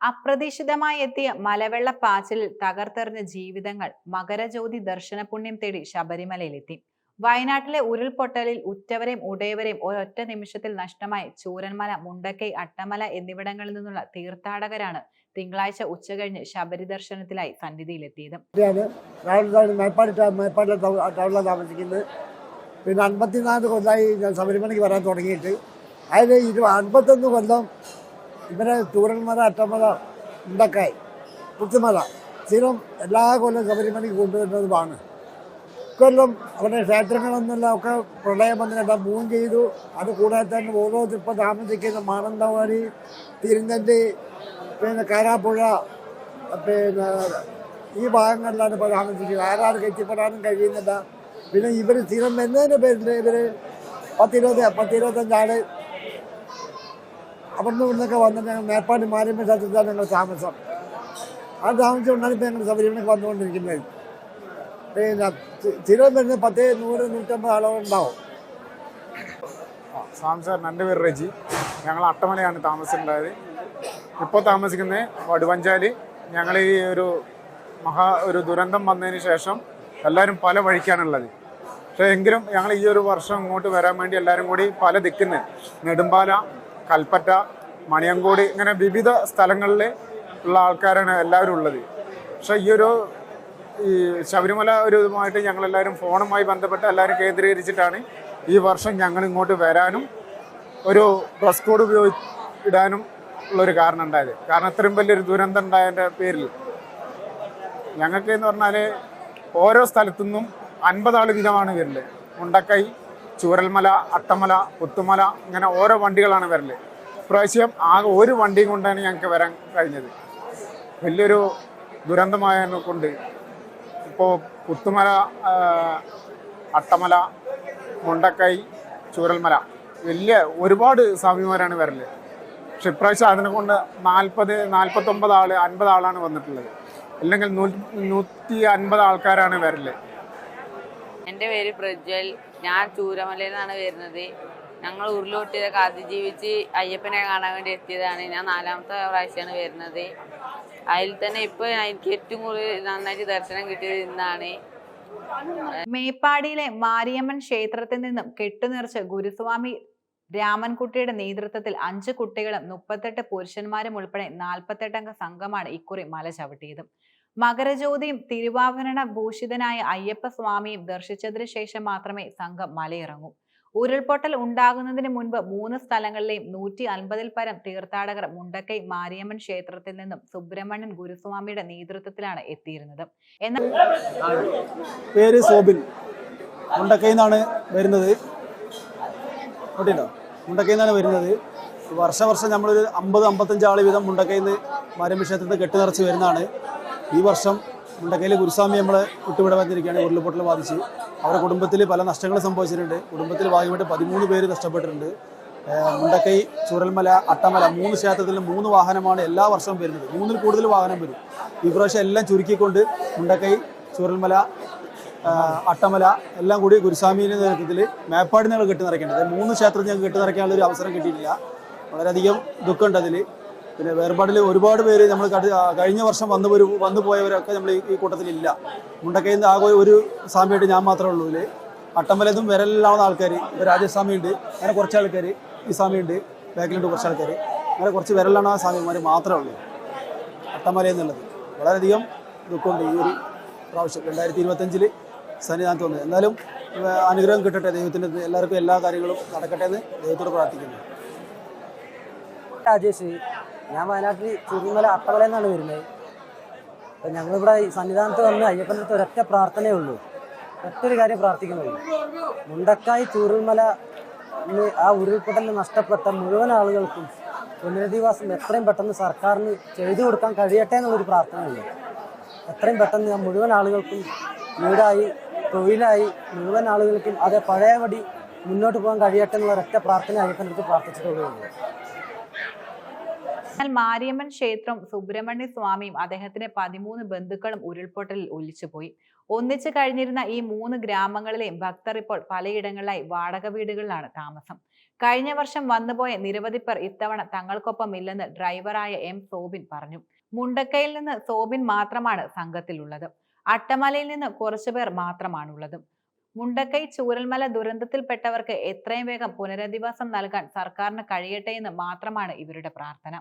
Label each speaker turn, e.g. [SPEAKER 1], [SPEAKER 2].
[SPEAKER 1] അപ്രതീക്ഷിതമായി എത്തിയ മലവെള്ളപ്പാച്ചിലിൽ തകർത്തെറിഞ്ഞ ജീവിതങ്ങൾ മകരജ്യോതി ദർശന പുണ്യം തേടി ശബരിമലയിലെത്തി. വയനാട്ടിലെ ഉരുൾപൊട്ടലിൽ ഉറ്റവരെയും ഉടയവരെയും ഒരൊറ്റ നിമിഷത്തിൽ നഷ്ടമായി ചൂരന്മല, മുണ്ടക്കൈ, അട്ടമല എന്നിവിടങ്ങളിൽ നിന്നുള്ള തീർത്ഥാടകരാണ് തിങ്കളാഴ്ച ഉച്ചകഴിഞ്ഞ് ശബരി ദർശനത്തിലായി സന്നിധിയിലെത്തിയത്.
[SPEAKER 2] താമസിക്കുന്നത് പിന്നെ 54 കൊല്ലമായി ഞാൻ ശബരിമലയ്ക്ക് വരാൻ തുടങ്ങിയിട്ട്. അതിൽ 51 കൊല്ലം ഇവരെ ചൂരന്മല, അട്ടമല, മുണ്ടക്കൈ, പുത്തുമല സ്ഥിരം എല്ലാ കൊല്ലം ശബരിമലയ്ക്ക് കൊണ്ടുവരുന്നതുമാണ്. ഇക്കൊല്ലം അവിടെ ക്ഷേത്രങ്ങളൊന്നുമില്ല, ഒക്കെ പ്രളയം വന്നിട്ട് മൂവ് ചെയ്തു. അത് കൂടാതെ തന്നെ ഓരോ ഇപ്പോൾ താമസിക്കുന്ന മാനന്തവാടി, തിരുനെല്ലി, പിന്നെ കാരാപ്പുഴ, പിന്നെ ഈ ഭാഗങ്ങളിലാണ് ഇപ്പോൾ താമസിക്കുന്നത്. ആരാണ് എത്തിപ്പെടാനും കഴിയുന്നില്ല. പിന്നെ ഇവർ സ്ഥിരം വരുന്നതിൻ്റെ പേരിൽ ഇവർ 10-25 ആൾ അവിടെ നിന്നൊക്കെ വന്നിട്ട് ഞങ്ങൾ മേപ്പാടി മാരിയമ്മ ക്ഷേത്രത്തിലാണ് ഞങ്ങൾ താമസം. ആ താമസിച്ചുകൊണ്ടാണ് ഇപ്പോൾ ഞങ്ങൾ ശബരിമലയ്ക്ക് വന്നുകൊണ്ടിരിക്കുന്നത്. പിന്നെ സ്ഥിരം വരുന്ന 10-100-150 ആളുകളുണ്ടാവും.
[SPEAKER 3] സാർ, എൻ്റെ പേര് റജി. ഞങ്ങൾ അട്ടമലയാണ് താമസിച്ചിട്ടുണ്ടായത്. ഇപ്പോൾ താമസിക്കുന്നത് വടുവഞ്ചാലി. ഞങ്ങൾ ഈ ഒരു ദുരന്തം വന്നതിന് ശേഷം എല്ലാവരും പല വഴിക്കാണുള്ളത്. പക്ഷേ എങ്കിലും ഞങ്ങൾ ഈ ഒരു വർഷം ഇങ്ങോട്ട് വരാൻ വേണ്ടി എല്ലാവരും കൂടി പല ദിക്കുന്ന് നെടുമ്പാല, കൽപ്പറ്റ, മണിയങ്കോട്, ഇങ്ങനെ വിവിധ സ്ഥലങ്ങളിൽ ഉള്ള ആൾക്കാരാണ് എല്ലാവരും ഉള്ളത്. പക്ഷേ ഈ ശബരിമല ഇതുമായിട്ട് ഞങ്ങളെല്ലാവരും ഫോണുമായി ബന്ധപ്പെട്ട് എല്ലാവരും കേന്ദ്രീകരിച്ചിട്ടാണ് ഈ വർഷം ഞങ്ങൾ ഇങ്ങോട്ട് വരാനും ഒരു ഡ്രസ് കോഡ് ഇടാനും ഉള്ളൊരു കാരണം ഉണ്ടായത്. കാരണം ഇത്രയും വലിയൊരു ദുരന്തം ഉണ്ടായതിൻ്റെ പേരിൽ ഞങ്ങൾക്ക് എന്ന് പറഞ്ഞാൽ ഓരോ സ്ഥലത്തുനിന്നും 50 ആൾ വീതമാണ് വരല്. മുണ്ടക്കൈ, ചൂരൽമല, അട്ടമല, പുത്തുമല, ഇങ്ങനെ ഓരോ വണ്ടികളാണ് വരല്. ഇപ്രാവശ്യം ആകെ ഒരു വണ്ടിയും കൊണ്ടാണ് ഞങ്ങൾക്ക് വരാൻ കഴിഞ്ഞത്. വലിയൊരു ദുരന്തമായതിനെ കൊണ്ട് ഇപ്പോൾ പുത്തുമല, അട്ടമല, മുണ്ടക്കൈ, ചൂരൽമല ഒരുപാട് സ്വാമിമാരാണ് വരല്. പക്ഷെ ഇപ്രാവശ്യം അതിനെ കൊണ്ട് 40-49 ആൾ, 50 ആളാണ് വന്നിട്ടുള്ളത്. അല്ലെങ്കിൽ 150 ആൾക്കാരാണ് വരല്.
[SPEAKER 4] എൻ്റെ പേര് പ്രജ്വൽ. ഞാൻ ചൂരമലയിൽ നിന്നാണ് വരുന്നത്. ഞങ്ങൾ ഉരുൾപൊട്ടിയതൊക്കെ അതിജീവിച്ച് അയ്യപ്പനെ കാണാൻ വേണ്ടി എത്തിയതാണ്. ഞാൻ 4ാമത്തെ പ്രാവശ്യമാണ് വരുന്നത്. അതിൽ തന്നെ ഇപ്പോൾ എനിക്ക് ഏറ്റവും കൂടുതൽ നന്നായിട്ട് ദർശനം കിട്ടിയത് ഇന്നാണ്.
[SPEAKER 1] മേപ്പാടിയിലെ മാരിയമ്മൻ ക്ഷേത്രത്തിൽ നിന്നും കെട്ടുനിറച്ച് ഗുരുസ്വാമി രാമൻകുട്ടിയുടെ നേതൃത്വത്തിൽ 5 കുട്ടികളും 38 പുരുഷന്മാരും ഉൾപ്പെടെ 48 അംഗ സംഘമാണ് ഇക്കുറി മല ചവിട്ടിയത്. മകരജ്യോതിയും തിരുവാഭരണ ഭൂഷിതനായ അയ്യപ്പ സ്വാമിയും ദർശിച്ചതിനു ശേഷം മാത്രമേ സംഘം മലയിറങ്ങൂ. ഉരുൾപൊട്ടൽ ഉണ്ടാകുന്നതിന് മുൻപ് 3 സ്ഥലങ്ങളിലെയും 150-ൽ പരം തീർത്ഥാടകർ മുണ്ടക്കൈ മാരിയമ്മൻ ക്ഷേത്രത്തിൽ നിന്നും സുബ്രഹ്മണ്യൻ ഗുരുസ്വാമിയുടെ നേതൃത്വത്തിലാണ് എത്തിയിരുന്നത്. എന്നാൽ
[SPEAKER 5] പേര് സോബിൻ, മുണ്ടക്കൈന്നാണ് വരുന്നത്. മുണ്ടക്കൈന്നാണ് വരുന്നത്. വർഷം നമ്മളൊരു 50-55 ആൾ വീതം മുണ്ടക്കൈന്ന് മാരിയമ്മൻ ക്ഷേത്രത്തിൽ കെട്ടി നിറച്ച് വരുന്നതാണ്. ഈ വർഷം മുണ്ടക്കൈയിലെ ഗുരുസ്വാമി നമ്മളെ വിട്ടുവിടാൻ വന്നിരിക്കുകയാണ്. ഉരുൾപൊട്ടൽ ബാധിച്ച് അവരുടെ കുടുംബത്തിൽ പല നഷ്ടങ്ങൾ സംഭവിച്ചിട്ടുണ്ട്. കുടുംബത്തിൽ ഭാഗ്യമായിട്ട് 13 പേര് നഷ്ടപ്പെട്ടിട്ടുണ്ട്. മുണ്ടക്കൈ, ചൂരൽമല, അട്ടമല 3 ക്ഷേത്രത്തിലും 3 വാഹനമാണ് എല്ലാ വർഷവും വരുന്നത്. 3-ൽ കൂടുതൽ വാഹനം വരും. ഈ പ്രാവശ്യം എല്ലാം ചുരുക്കിക്കൊണ്ട് മുണ്ടക്കൈ, ചൂരൽമല, അട്ടമല എല്ലാം കൂടി ഗുരുസ്വാമിയുടെ നേതൃത്വത്തിൽ മേപ്പാടി ഞങ്ങൾ കെട്ടി നിറയ്ക്കേണ്ടത്. 3 ക്ഷേത്രത്തിൽ ഞങ്ങൾക്ക് കെട്ടി നിറയ്ക്കാനുള്ള ഒരു അവസരം കിട്ടിയിട്ടില്ല. വളരെയധികം ദുഃഖമുണ്ട് അതിൽ. പിന്നെ വേർപാടിൽ ഒരുപാട് പേര് നമ്മൾ കഴിഞ്ഞ വർഷം വന്നു പോയവരൊക്കെ നമ്മൾ ഈ കൂട്ടത്തിലില്ല. മുണ്ടക്കൈയിൽ നിന്ന് ആകെ ഒരു സ്വാമിയായിട്ട് ഞാൻ മാത്രമേ ഉള്ളൂ. ഇതിൽ അട്ടമലതും വിരലിലാവുന്ന ആൾക്കാർ, രാജസ്വാമി ഉണ്ട്, അങ്ങനെ കുറച്ച് ആൾക്കാർ, ഈ സ്വാമിയുണ്ട്, ബാക്കിലുണ്ട് കുറച്ച് ആൾക്കാർ, അങ്ങനെ കുറച്ച് വിരലാണ് ആ സ്വാമിമാർ മാത്രമേ ഉള്ളൂ അട്ടമല എന്നുള്ളത്. വളരെയധികം ദുഃഖമുണ്ട് ഈ ഒരു പ്രാവശ്യം 2025 സന്നിധാനത്ത് വന്നത്. എന്നാലും അനുഗ്രഹം കിട്ടട്ടെ ദൈവത്തിൻ്റെ. എല്ലാവർക്കും എല്ലാ കാര്യങ്ങളും നടക്കട്ടെ എന്ന് ദൈവത്തോട് പ്രാർത്ഥിക്കുന്നു.
[SPEAKER 6] രാജേഷ്, ഞാൻ വയനാട്ടിൽ ചുരുമല അട്ടമലയിൽ നിന്നാണ് വരുന്നത്. അപ്പം ഞങ്ങളിവിടെ ഈ സന്നിധാനത്ത് വന്ന് അയ്യപ്പൻ്റെ അടുത്ത് ഒരൊറ്റ പ്രാർത്ഥനയേ ഉള്ളൂ, ഒറ്റൊരു കാര്യം പ്രാർത്ഥിക്കുന്നുള്ളൂ. മുണ്ടക്കായ്, ചൂരൽമല ആ ഉരുൾപൊട്ടലിൽ നഷ്ടപ്പെട്ട മുഴുവൻ ആളുകൾക്കും പുനരധിവാസം എത്രയും പെട്ടെന്ന് സർക്കാരിന് ചെയ്തു കൊടുക്കാൻ കഴിയട്ടെ എന്നുള്ളൊരു പ്രാർത്ഥനയുള്ളൂ. എത്രയും പെട്ടെന്ന് ആ മുഴുവൻ ആളുകൾക്കും വീടായി, തൊഴിലായി, മുഴുവൻ ആളുകൾക്കും അതേ പഴയപടി മുന്നോട്ട് പോകാൻ കഴിയട്ടെ എന്നുള്ള ഒരൊറ്റ പ്രാർത്ഥന അയ്യപ്പൻ്റെ അടുത്ത് പ്രാർത്ഥിച്ചിട്ടുള്ളൂ.
[SPEAKER 1] എന്നാൽ മാരിയമ്മൻ ക്ഷേത്രം സുബ്രഹ്മണ്യ സ്വാമിയും അദ്ദേഹത്തിന്റെ 13 ബന്ധുക്കളും ഉരുൾപൊട്ടലിൽ ഒലിച്ചുപോയി. ഒന്നിച്ചു കഴിഞ്ഞിരുന്ന ഈ 3 ഗ്രാമങ്ങളിലെയും ഭക്തർ ഇപ്പോൾ പലയിടങ്ങളിലായി വാടക വീടുകളിലാണ് താമസം. കഴിഞ്ഞ വർഷം വന്നുപോയ നിരവധി പേർ ഇത്തവണ തങ്ങൾക്കൊപ്പം ഇല്ലെന്ന് ഡ്രൈവറായ എം സോബിൻ പറഞ്ഞു. മുണ്ടക്കയിൽ നിന്ന് സോബിൻ മാത്രമാണ് സംഘത്തിലുള്ളത്. അട്ടമലയിൽ നിന്ന് കുറച്ചുപേർ മാത്രമാണുള്ളത്. മുണ്ടക്കൈ ചൂരൽമല ദുരന്തത്തിൽപ്പെട്ടവർക്ക് എത്രയും വേഗം പുനരധിവാസം നൽകാൻ സർക്കാരിന് കഴിയട്ടെ എന്ന് മാത്രമാണ് ഇവരുടെ പ്രാർത്ഥന.